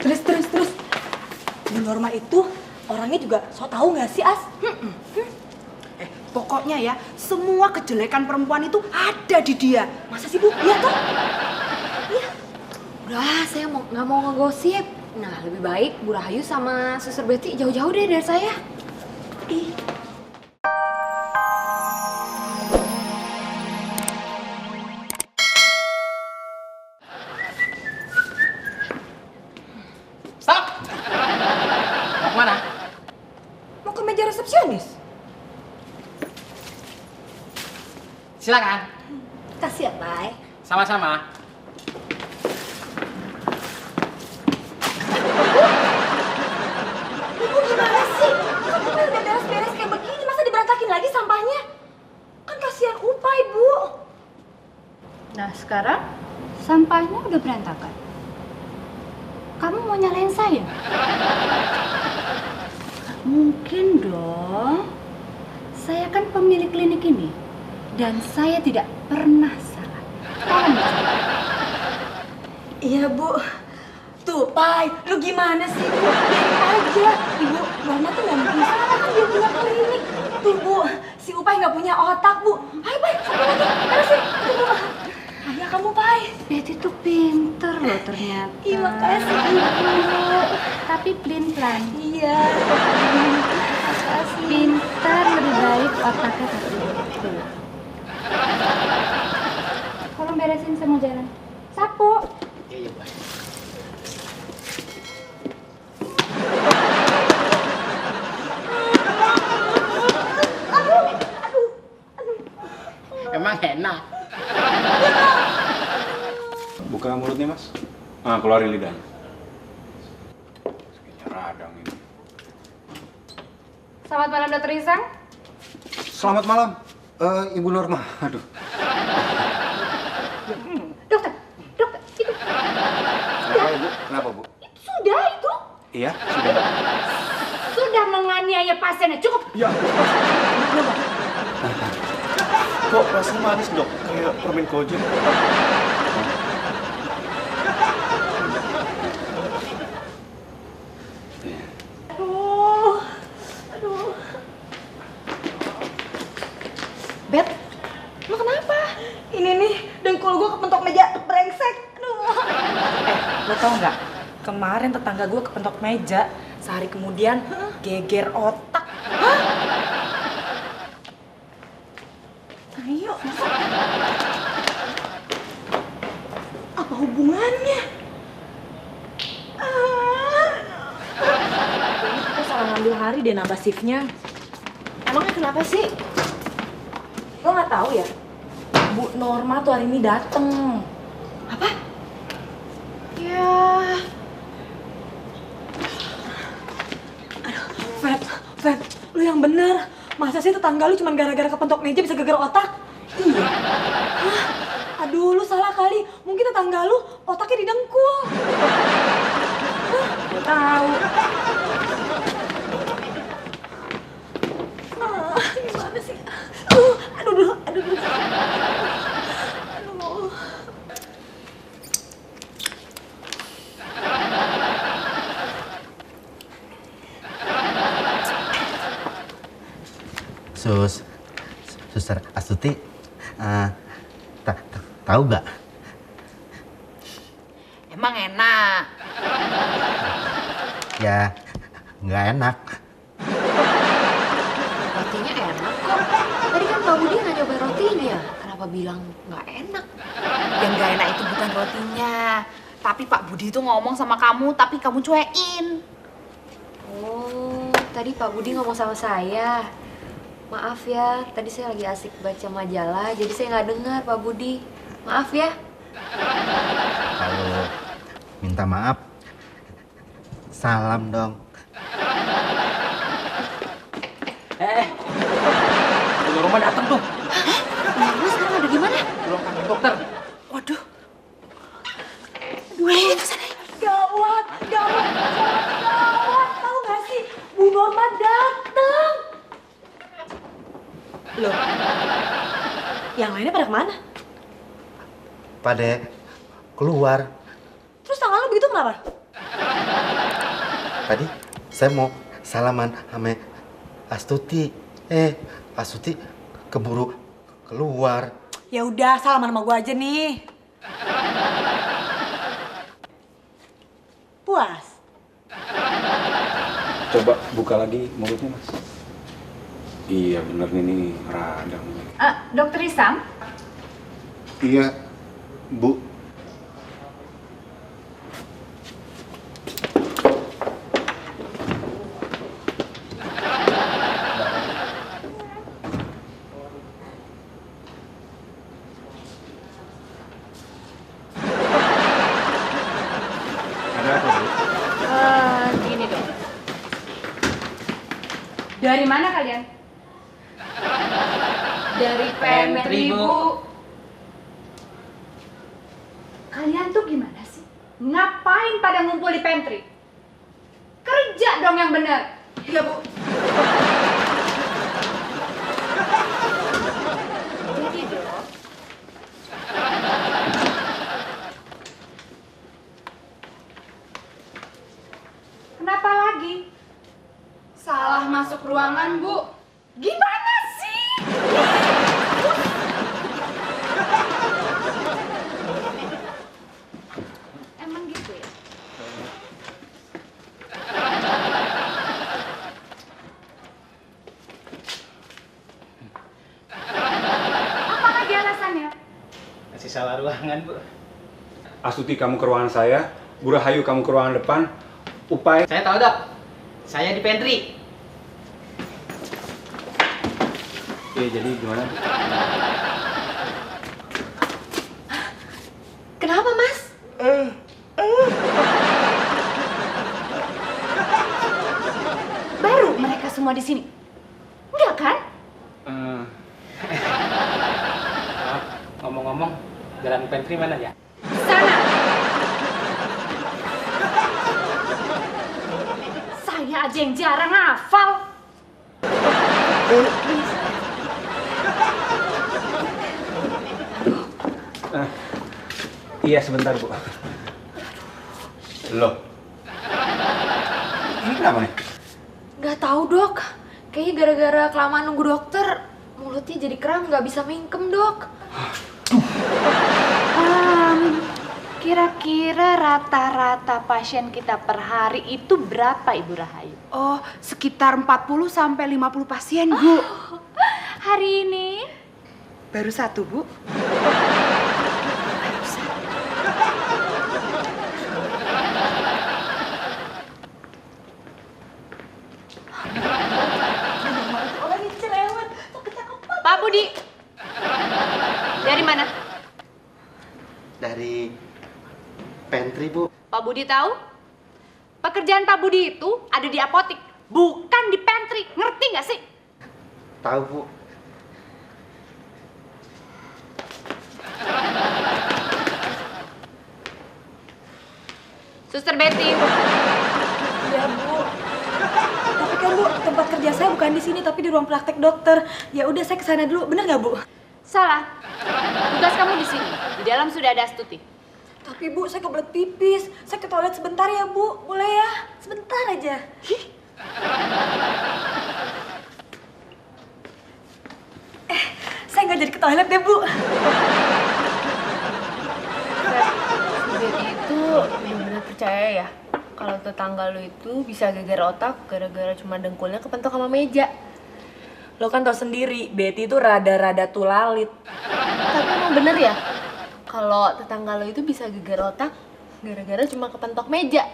Terus. Bu Norma itu orangnya juga so tau nggak sih, As? Pokoknya ya, semua kejelekan perempuan itu ada di dia. Masa sih, Bu? Iya toh? Iya. Udah, saya nggak mau ngegosip. Nah, lebih baik Bu Rahayu sama Suster Betty jauh-jauh deh dari saya. Ih. Stop! Mau kemana? Mau ke meja resepsionis? Silakan. Kasih ya, Pai. Sama-sama. Ibu gimana sih? Kan udah beres-beres kayak begini, masa diberantakin lagi sampahnya? Kan kasihan Upai, Bu. Nah, sekarang sampahnya udah berantakan. Kamu mau nyalain saya? Mungkin dong. Saya kan pemilik klinik ini. Dan saya tidak pernah salah. Tolong bicara. Iya, Bu. Tuh, Pai, lu gimana sih, Bu? Biarin aja. Ibu, Norma tuh nggak mungkin salah kan dia punya klinik. Tuh, Bu, si Upai nggak punya otak, Bu. Ayo, Pai, satu lagi. Terusin. Tuh, ayah kamu, Pai. Betty tuh pinter loh ternyata. Ih, makasih, Ibu. Tapi pelin-pelan. Iya. Makasih. Pintar lebih baik otaknya tapi tuh. Tolong beresin semua jalan. Sapu. Iya, Bu. Emang enak. Buka mulutnya, Mas. Nah, keluarin lidahnya. Kayaknya radang ini. Selamat malam, Dokter Isang. Selamat malam, Ibu Norma. Aduh. Dokter, itu Kenapa, Ibu? Kenapa, Bu? sudah itu. Iya, sudah. Sudah menganiaya pasiennya. Cukup. Ya. Kok rasanya manis, Dok? Kayak permen kojek. Aduh. Bet, lu kenapa? Ini nih, dengkul gua kepentok meja brengsek. Aduh. Lo tau nggak? Kemarin tetangga gue kepentok meja, sehari kemudian geger otak. Ayo. Apa hubungannya? Kita salah ngambil hari deh nambah shiftnya. Emangnya kenapa sih? Lo nggak tahu ya? Bu Norma tuh hari ini dateng. Apa? Ya. Feb, lu yang bener. Masa sih tetangga lu cuma gara-gara kepentok meja bisa geger otak? Iya. Hah? Aduh, lu salah kali. Mungkin tetangga lu otaknya didengkul. Gue tahu. Gimana sih? Aduh. Suster Astuti, tahu nggak? Emang enak. Ya, nggak enak. Rotinya enak kok. Tadi kan Pak Budi nggak nyoba rotinya. Kenapa bilang nggak enak? Yang gak enak itu bukan rotinya. Tapi Pak Budi itu ngomong sama kamu, tapi kamu cuekin. Oh, tadi Pak Budi ngomong sama saya. Maaf ya, tadi saya lagi asik baca majalah, jadi saya nggak dengar Pak Budi. Maaf ya. Kalau minta maaf, salam dong. Bu Norma datang tuh. Mas sekarang ada di mana? Belum panggil dokter. Waduh. Gawat. Tahu gak sih? Bu Norma dateng. Loh, yang lainnya pada kemana? Pada keluar. Terus tangan lu begitu kenapa? tadi saya mau salaman sama Astuti. Astuti keburu keluar. Ya udah, salaman sama gua aja nih. Puas. Coba buka lagi mulutnya, Mas. Iya, bener ini radang. Dokter Isam, Iya, Bu. Ada apa, Bu? gini dong. Dari mana kalian? Dari pantry, Bu. Kalian tuh gimana sih? Ngapain pada ngumpul di pantry? Kerja dong yang benar. Iya, Bu. Jadi dong. Kenapa lagi? Salah masuk ruangan, Bu. Gimana sih? Emang gitu ya? Apa lagi alasannya? Masih salah ruangan, Bu. Astuti kamu ke ruangan saya, Bu Rahayu kamu ke ruangan depan, Upay. Saya tahu, Dok. Saya di pantry. Oke, jadi gimana? Kenapa, Mas? Baru mereka semua di sini. Enggak kan? Maaf, ngomong-ngomong, jalan pantry mana ya? Sana. Saya aja yang jarang hafal. Iya, sebentar, Bu. Loh. Ini kenapa nih? Nggak tahu, Dok. Kayaknya gara-gara kelamaan nunggu dokter, mulutnya jadi kram, nggak bisa mingkem, Dok. Kira-kira rata-rata pasien kita per hari itu berapa, Ibu Rahayu? Oh, sekitar 40 sampai 50 pasien, Bu. Hari ini Baru satu, Bu. Pak Budi. Dari mana? Dari pantry, Bu. Pak Budi tahu? Pekerjaan Pak Budi itu ada di apotik, bukan di pantry. Ngerti nggak sih? Tahu, Bu. Suster Betty. Iya, Bu. Tapi kan, Bu, tempat kerja saya bukan di sini, tapi di ruang praktek dokter. Ya udah, saya kesana dulu. Bener nggak, Bu? Salah. Tugas kamu di sini. Di dalam sudah ada Astuti. Tapi, Bu, saya kebelet pipis. Saya ke toilet sebentar ya, Bu. Boleh ya? Sebentar aja. Saya nggak jadi ke toilet deh, Bu. Si Betty itu benar-benar percaya ya kalau tetangga lu itu bisa geger otak gara-gara cuma dengkulnya kepentok sama meja. Lo kan tau sendiri, Betty itu rada-rada tulalit. Tapi emang bener ya kalau tetangga lu itu bisa geger otak gara-gara cuma kepentok meja.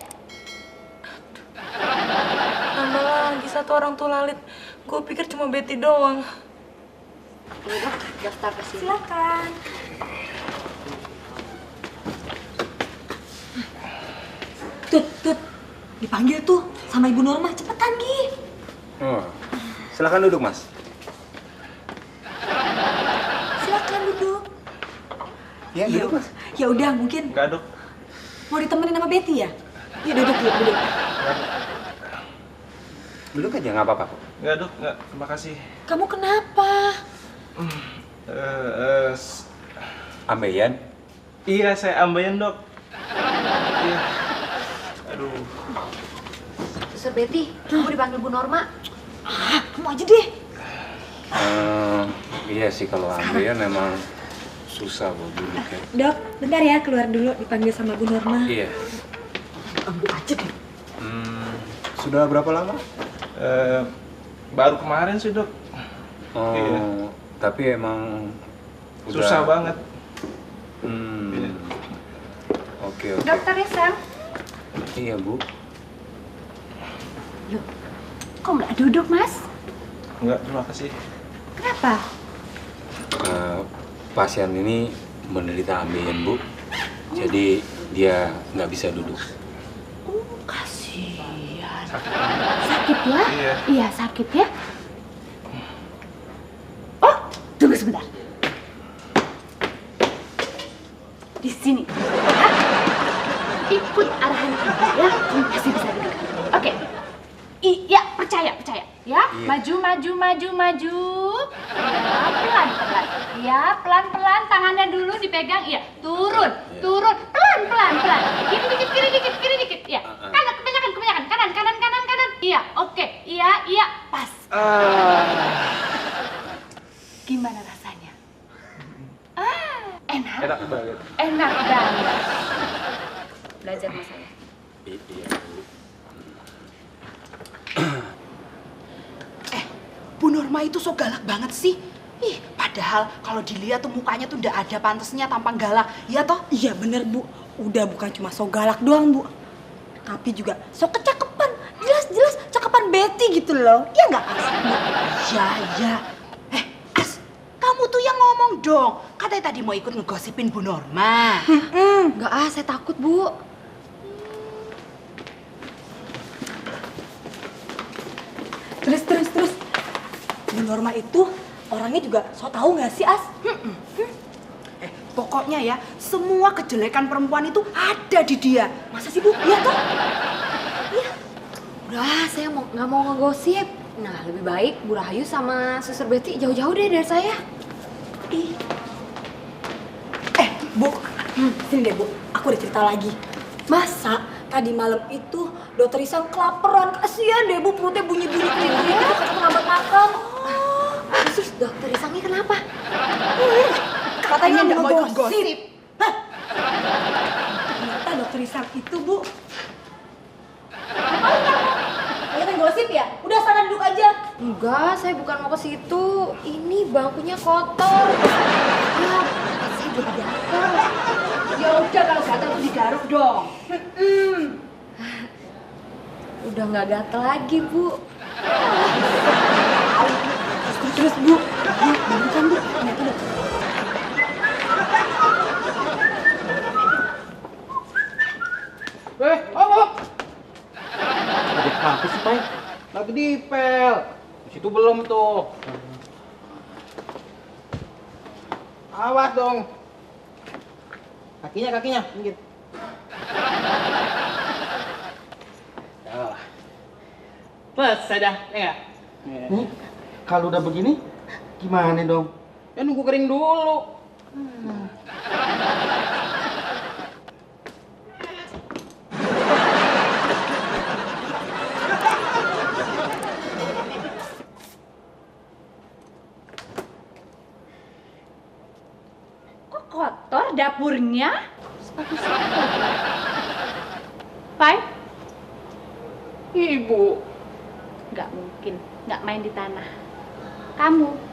Nambah lagi satu orang tulalit. Gue pikir cuma Betty doang. Ini, Dok, daftar ke sini. Silakan. Tut. Dipanggil tuh sama Ibu Norma. Cepetan, Gi. Oh. Silakan duduk, Mas. Silakan duduk. Ya, duduk, Mas. Ya udah, mungkin Enggak, Dok. mau ditemenin sama Betty ya? Ya duduk, ya duduk. Duduk aja, nggak apa-apa, kok. Enggak, Dok. Enggak. Terima kasih. Kamu kenapa? Ambeien? Iya, saya ambeien, Dok. Iya. Aduh. Suster Betty, kamu dipanggil Bu Norma. Kamu aja deh. Iya sih kalau ambeien memang susah bu duduknya. Dok, bentar ya keluar dulu dipanggil sama Bu Norma. Iya. Ambil aja deh. Sudah berapa lama? Baru kemarin sih dok. Oh, Iya. tapi emang Susah banget. Iya. Oke. Dokternya Sam, Iya bu. kok nggak duduk Mas? Enggak, terima kasih. Kenapa? Pasien ini menderita ambeien bu. Jadi dia nggak bisa duduk. Kasihan. Sakit ya? Iya. Iya sakit ya. Oh, tunggu sebentar. Di sini. Ya. Ikut arahan ibu ya. Kamu pasti bisa duduk. Oke. Iya, percaya. Ya, maju. Ya, pelan-pelan. Ya, pelan-pelan. Tangannya dulu dipegang. Iya, turun. Pelan-pelan. Kiri dikit. Iya. Kanan, kebanyakan. Kanan. Iya, oke. Iya, pas. Gimana rasanya? Enak. Enak banget. Enak banget. Belajar sama saya. Iya bu. Bu Norma itu so galak banget sih. Ih, padahal kalau dilihat tuh mukanya tuh udah ada pantasnya tampang galak. Iya toh? Iya bener Bu, udah bukan cuma so galak doang Bu, tapi juga so kecakepan, jelas cakepan Betty gitu loh. Iya nggak As? Ya. As, kamu tuh yang ngomong dong. Katanya tadi mau ikut ngegosipin Bu Norma. Enggak saya takut Bu. Terus. Bu Norma itu orangnya juga so tahu nggak sih As? Pokoknya ya, semua kejelekan perempuan itu ada di dia. Masa sih Bu? Iya toh? Udah, saya nggak mau ngegosip. Nah, lebih baik Bu Rahayu sama Suster Betty jauh-jauh deh dari saya. Bu, sini deh Bu, aku ada cerita lagi. Masa tadi malam itu Dokter Isang kelaparan, kasihan deh Bu, perutnya bunyi-bunyi kayak gitu, kata terlambat makan. Terus Dokter Isangnya kenapa? Katanya nggak mau ikut ngegosip. Hah? Ternyata Dokter Isang itu Bu. Ngapain kamu? Pengen gosip ya? Udah sana duduk aja. Enggak, saya bukan mau ke situ. Ini bangkunya kotor. Ya, saya jadi gatel. Ya udah kalau gatal tuh digaruk dong. Udah nggak gatel lagi, Bu. Terus Bu, bukan Bu, ternyata udah. Om. Apa sih, Pai? Lagi dipel. Di situ belum tuh. Awas dong. Kakinya, minggir. Selesai dah, ya. Kalau udah begini, gimana dong? Ya nunggu kering dulu. Kok kotor dapurnya? Sepatu siapa? Pai? Ibu. Nggak mungkin, nggak main di tanah. Kamu